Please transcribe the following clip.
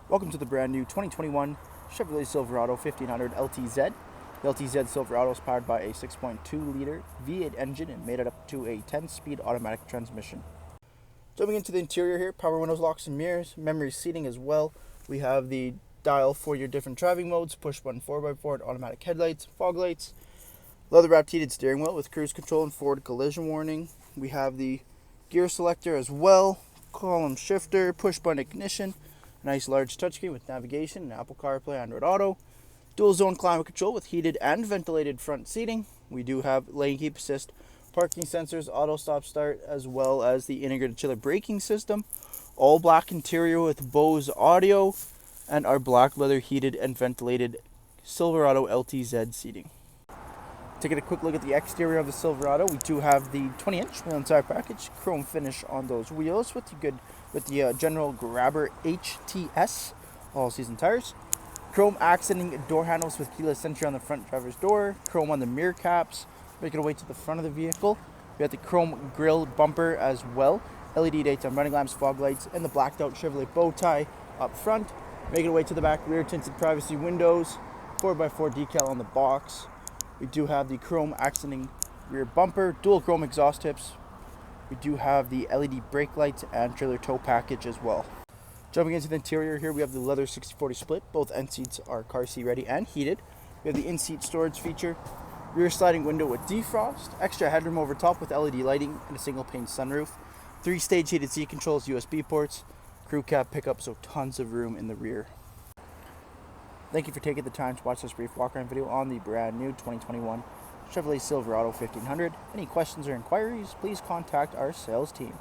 Welcome to the brand new 2021 Chevrolet Silverado 1500 LTZ. The LTZ Silverado is powered by a 6.2-liter V8 engine and made it up to a 10-speed automatic transmission. Jumping into the interior here, power windows, locks and mirrors, memory seating as well. We have the dial for your different driving modes, push button 4x4 and automatic headlights, fog lights, leather wrapped heated steering wheel with cruise control and forward collision warning. We have the gear selector as well, column shifter, push button ignition, nice large touchscreen with navigation and Apple CarPlay, Android Auto, dual zone climate control with heated and ventilated front seating. We do have lane keep assist, parking sensors, auto stop start, as well as the integrated chiller braking system. All black interior with Bose audio, and our black leather heated and ventilated Silverado LTZ seating. Taking a quick look at the exterior of the Silverado, we do have the 20-inch wheel and tire package, chrome finish on those wheels with the General Grabber HTS all-season tires, chrome accenting door handles with keyless entry on the front driver's door, chrome on the mirror caps, making our way to the front of the vehicle. We have the chrome grille bumper as well, LED daytime running lamps, fog lights, and the blacked out Chevrolet bow tie up front. Making our way to the back, rear tinted privacy windows, 4x4 decal on the box. We do have the chrome accenting rear bumper, dual chrome exhaust tips. We do have the LED brake lights and trailer tow package as well. Jumping into the interior here, we have the leather 60/40 split. Both end seats are car seat ready and heated. We have the in-seat storage feature, rear sliding window with defrost, extra headroom over top with LED lighting, and a single pane sunroof. 3-stage heated seat controls, USB ports, crew cab pickup, so tons of room in the rear. Thank you for taking the time to watch this brief walk-around video on the brand new 2021 Chevrolet Silverado 1500. Any questions or inquiries, please contact our sales team.